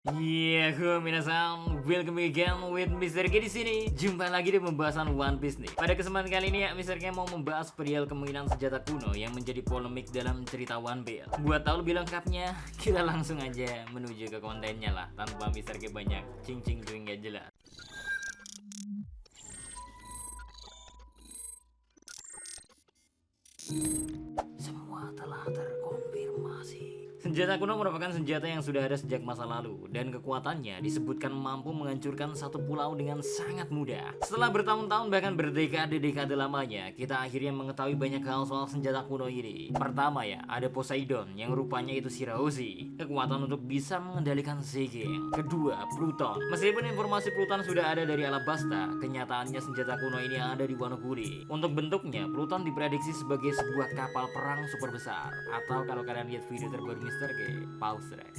Minasan, welcome again with Mr. K di sini. Jumpa lagi di pembahasan One Piece nih. Pada kesempatan kali ini ya, Mr. K mau membahas perihal kemungkinan senjata kuno yang menjadi polemik dalam cerita One Piece. Buat tahu lebih lengkapnya, kita langsung aja menuju ke kontennya lah, tanpa Mr. K banyak cing-cing cuing gak jelas. Semua telah terkonfirmasi. Senjata kuno merupakan senjata yang sudah ada sejak masa lalu, dan kekuatannya disebutkan mampu menghancurkan satu pulau dengan sangat mudah. Setelah bertahun-tahun bahkan berdekade-dekade lamanya, kita akhirnya mengetahui banyak hal soal senjata kuno ini. Pertama ya, ada Poseidon yang rupanya itu Shirahoshi, kekuatan untuk bisa mengendalikan Zeke. Kedua, Pluton. Meskipun informasi Pluton sudah ada dari Alabasta, kenyataannya senjata kuno ini ada di Wano Kuni. Untuk bentuknya, Pluton diprediksi sebagai sebuah kapal perang super besar, atau kalau kalian lihat video terbaru Mr. K, pause deh.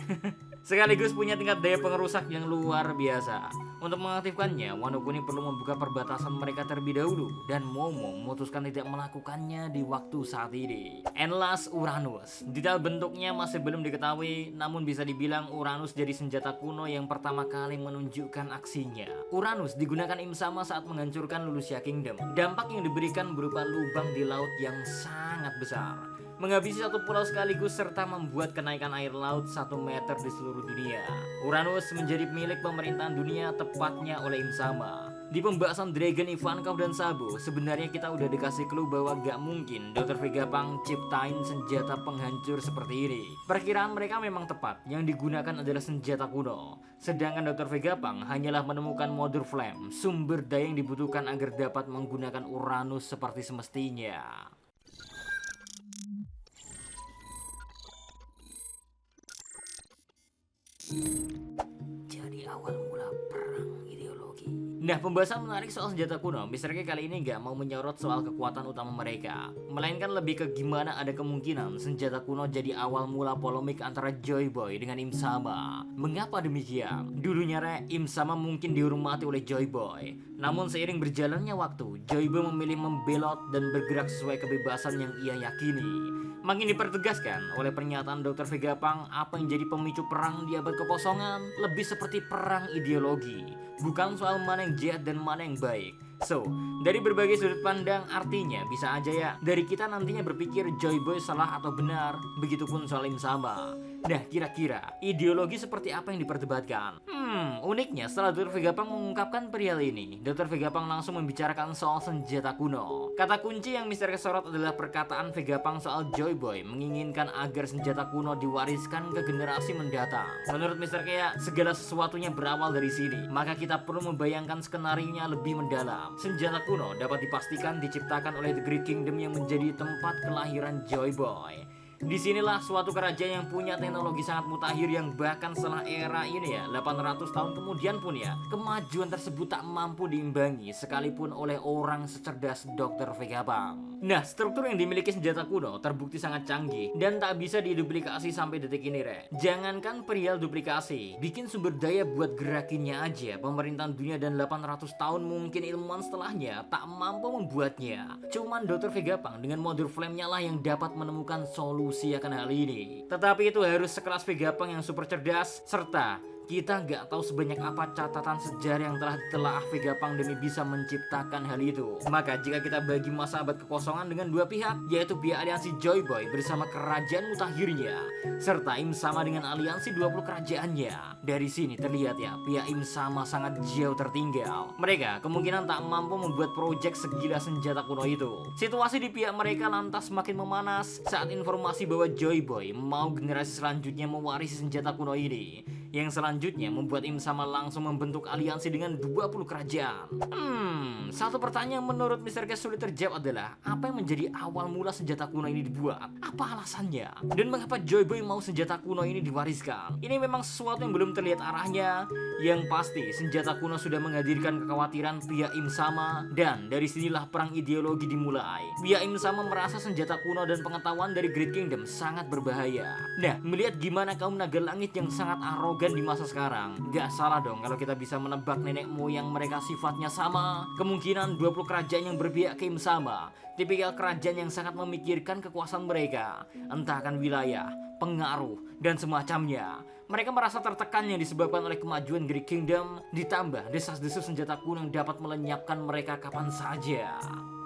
Sekaligus punya tingkat daya pengerusak yang luar biasa. Untuk mengaktifkannya, Wano Kuni perlu membuka perbatasan mereka terlebih dahulu, dan Momo memutuskan tidak melakukannya di waktu saat ini. And last, Uranus. Detail bentuknya masih belum diketahui, namun bisa dibilang Uranus jadi senjata kuno yang pertama kali menunjukkan aksinya. Uranus digunakan Im Sama saat menghancurkan Lulusia Kingdom. Dampak yang diberikan berupa lubang di laut yang sangat besar, menghabisi satu pulau sekaligus, serta membuat kenaikan air laut 1 meter di seluruh dunia. Uranus menjadi milik pemerintahan dunia, tepatnya oleh Im Sama. Di pembahasan Dragon, Ivankov, dan Sabo, sebenarnya kita udah dikasih clue bahwa gak mungkin Dr. Vegapunk ciptain senjata penghancur seperti ini. Perkiraan mereka memang tepat, yang digunakan adalah senjata kuno. Sedangkan Dr. Vegapunk hanyalah menemukan Mother Flame, sumber daya yang dibutuhkan agar dapat menggunakan Uranus seperti semestinya. Jadi awal mula perang ideologi. Nah, pembahasan menarik soal senjata kuno, Mr. K kali ini gak mau menyorot soal kekuatan utama mereka, melainkan lebih ke gimana ada kemungkinan senjata kuno jadi awal mula polemik antara Joy Boy dengan Im Sama. Mengapa demikian? Dulunya Im Sama mungkin dihormati oleh Joy Boy, namun seiring berjalannya waktu, Joy Boy memilih membelot dan bergerak sesuai kebebasan yang ia yakini. Makin dipertegaskan oleh pernyataan Dr. Vegapunk apa yang jadi pemicu perang di abad kekosongan, lebih seperti perang ideologi, bukan soal mana yang jahat dan mana yang baik. So, dari berbagai sudut pandang, artinya bisa aja ya dari kita nantinya berpikir Joy Boy salah atau benar, begitupun soal Im Sama. Nah, kira-kira ideologi seperti apa yang diperdebatkan? Uniknya setelah Dr. Vegapunk mengungkapkan perihal ini, Dr. Vegapunk langsung membicarakan soal senjata kuno. Kata kunci yang Mr. Kesorot adalah perkataan Vegapunk soal Joy Boy menginginkan agar senjata kuno diwariskan ke generasi mendatang. Menurut Mr. Kea, segala sesuatunya berawal dari sini, maka kita perlu membayangkan skenarionya lebih mendalam. Senjata kuno dapat dipastikan diciptakan oleh The Great Kingdom yang menjadi tempat kelahiran Joy Boy. Disinilah suatu kerajaan yang punya teknologi sangat mutakhir yang bahkan setelah era ini ya 800 tahun kemudian pun ya kemajuan tersebut tak mampu diimbangi sekalipun oleh orang secerdas Dr. Vegapunk. Nah, struktur yang dimiliki senjata kuno terbukti sangat canggih dan tak bisa diduplikasi sampai detik ini re. Jangankan perihal duplikasi, bikin sumber daya buat gerakinnya aja pemerintahan dunia dan 800 tahun mungkin ilmuwan setelahnya tak mampu membuatnya. Cuman Dr. Vegapunk dengan Mother Flame-nya lah yang dapat menemukan solusi akan hal ini. Tetapi itu harus sekelas Vegapunk yang super cerdas, serta kita nggak tahu sebanyak apa catatan sejarah yang telah ditelaah Vegapunk demi bisa menciptakan hal itu. Maka jika kita bagi masa abad kekosongan dengan dua pihak, yaitu pihak aliansi Joy Boy bersama kerajaan mutakhirnya, serta Im Sama dengan aliansi 20 kerajaannya, dari sini terlihat ya pihak Im Sama sangat jauh tertinggal. Mereka kemungkinan tak mampu membuat proyek segila senjata kuno itu. Situasi di pihak mereka lantas makin memanas saat informasi bahwa Joy Boy mau generasi selanjutnya mewarisi senjata kuno ini, yang selanjutnya membuat Im Sama langsung membentuk aliansi dengan 20 kerajaan. Satu pertanyaan menurut Mr. K sulit terjawab adalah apa yang menjadi awal mula senjata kuno ini dibuat? Apa alasannya? Dan mengapa Joy Boy mau senjata kuno ini diwariskan? Ini memang sesuatu yang belum terlihat arahnya. Yang pasti senjata kuno sudah menghadirkan kekhawatiran pihak Im Sama, dan dari sinilah perang ideologi dimulai. Pihak Im Sama merasa senjata kuno dan pengetahuan dari Great Kingdom sangat berbahaya. Nah, melihat gimana kaum naga langit yang sangat arogan di masa sekarang, gak salah dong kalau kita bisa menebak nenek moyang mereka sifatnya sama. Kemungkinan 20 kerajaan yang berpihak ke Im Sama, tipikal kerajaan yang sangat memikirkan kekuasaan mereka, entah akan wilayah, pengaruh, dan semacamnya. Mereka merasa tertekan yang disebabkan oleh kemajuan Great Kingdom, ditambah desas-desus senjata kuno yang dapat melenyapkan mereka kapan saja.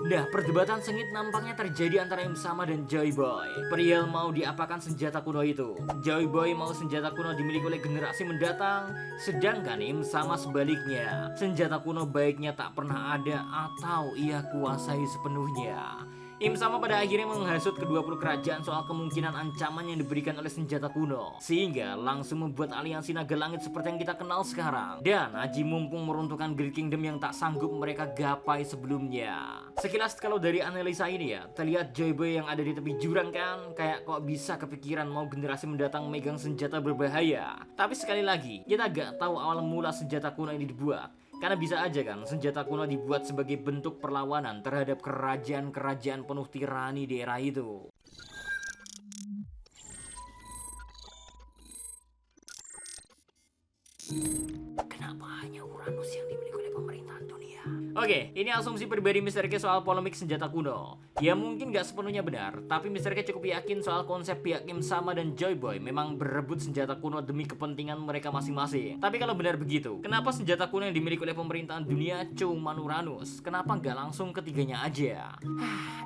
Nah, perdebatan sengit nampaknya terjadi antara Im Sama dan Joy Boy. Perihal mau diapakan senjata kuno itu. Joy Boy mau senjata kuno dimiliki oleh generasi mendatang, sedangkan Im Sama sebaliknya. Senjata kuno baiknya tak pernah ada atau ia kuasai sepenuhnya. Im Sama pada akhirnya menghasut ke-20 kerajaan soal kemungkinan ancaman yang diberikan oleh senjata kuno, sehingga langsung membuat aliansi naga langit seperti yang kita kenal sekarang. Dan Aji mumpung meruntuhkan Great Kingdom yang tak sanggup mereka gapai sebelumnya. Sekilas kalau dari analisa ini ya, terlihat Joy Boy yang ada di tepi jurang kan, kayak kok bisa kepikiran mau generasi mendatang megang senjata berbahaya. Tapi sekali lagi, kita gak tahu awal mula senjata kuno ini dibuat. Karena bisa aja kan senjata kuno dibuat sebagai bentuk perlawanan terhadap kerajaan-kerajaan penuh tirani di era itu. Kenapa hanya Uranus yang dimiliki oleh pemerintahan dunia? Oke, ini asumsi pribadi Mr. K soal polemik senjata kuno. Ya mungkin gak sepenuhnya benar, tapi Mr. K cukup yakin soal konsep pihak Im Sama dan Joy Boy memang berebut senjata kuno demi kepentingan mereka masing-masing. Tapi kalau benar begitu, kenapa senjata kuno yang dimiliki oleh pemerintahan dunia cuma Uranus? Kenapa gak langsung ketiganya aja?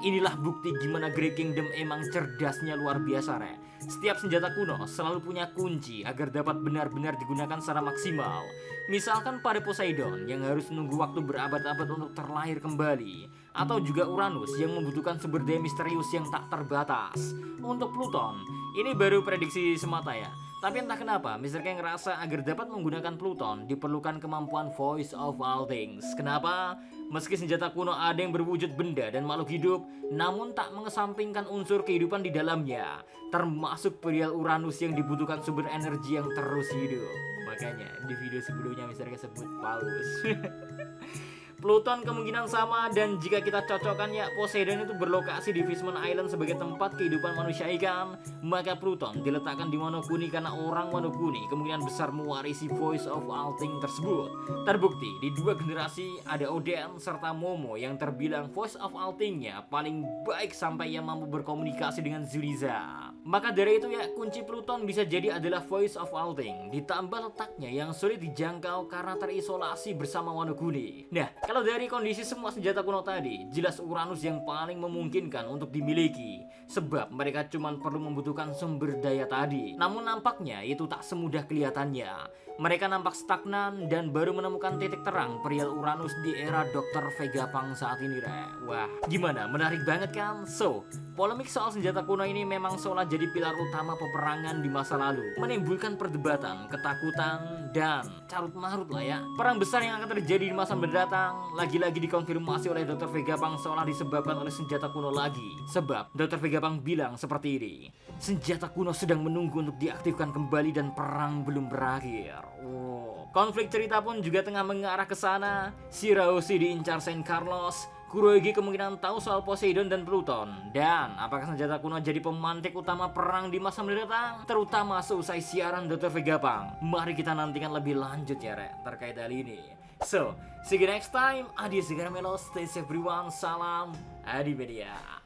Inilah bukti gimana Great Kingdom emang cerdasnya luar biasa, Re. Setiap senjata kuno selalu punya kunci agar dapat benar-benar digunakan secara maksimal. Misalkan pada Poseidon yang harus menunggu waktu berabad-abad untuk terlahir kembali, atau juga Uranus yang membutuhkan sumber daya misterius yang tak terbatas. Untuk Pluton, ini baru prediksi semata ya. Tapi entah kenapa, Mr. K ngerasa agar dapat menggunakan Pluton diperlukan kemampuan Voice of All Things. Kenapa? Meski senjata kuno ada yang berwujud benda dan makhluk hidup, namun tak mengesampingkan unsur kehidupan di dalamnya, termasuk perihal Uranus yang dibutuhkan sumber energi yang terus hidup. Makanya di video sebelumnya Mr. K sebut paus. Pluton kemungkinan sama, dan jika kita cocokkan ya Poseidon itu berlokasi di Fishman Island sebagai tempat kehidupan manusia ikan, maka Pluton diletakkan di Wonokuni karena orang Wonokuni kemungkinan besar mewarisi Voice of All Things tersebut. Terbukti di dua generasi ada Oden serta Momo yang terbilang Voice of All Things-nya paling baik sampai ia mampu berkomunikasi dengan Zuriza. Maka dari itu ya kunci Pluton bisa jadi adalah Voice of All Things, ditambah letaknya yang sulit dijangkau karena terisolasi bersama Wonokuni. Nah, kalau dari kondisi semua senjata kuno tadi, jelas Uranus yang paling memungkinkan untuk dimiliki, sebab mereka cuma perlu membutuhkan sumber daya tadi. Namun nampaknya itu tak semudah kelihatannya. Mereka nampak stagnan dan baru menemukan titik terang perihal Uranus di era Dr. Vegapunk saat ini, Re. Wah, gimana? Menarik banget kan? So, polemik soal senjata kuno ini memang seolah jadi pilar utama peperangan di masa lalu, menimbulkan perdebatan, ketakutan, dan carut marut lah ya. Perang besar yang akan terjadi di masa mendatang lagi-lagi dikonfirmasi oleh Dr. Vegapunk seolah disebabkan oleh senjata kuno lagi. Sebab Dr. Vegapunk bilang seperti ini, senjata kuno sedang menunggu untuk diaktifkan kembali dan perang belum berakhir. Konflik cerita pun juga tengah mengarah ke sana. Shirahoshi diincar Saint Carlos, Kurohyuki kemungkinan tahu soal Poseidon dan Pluton. Dan apakah senjata kuno jadi pemantik utama perang di masa mendatang? Terutama seusai siaran Dr. Vegapunk. Mari kita nantikan lebih lanjut ya, Re, terkait hal ini. So, see you next time. Adios, Garamelo. Stay safe everyone. Salam Adi Media.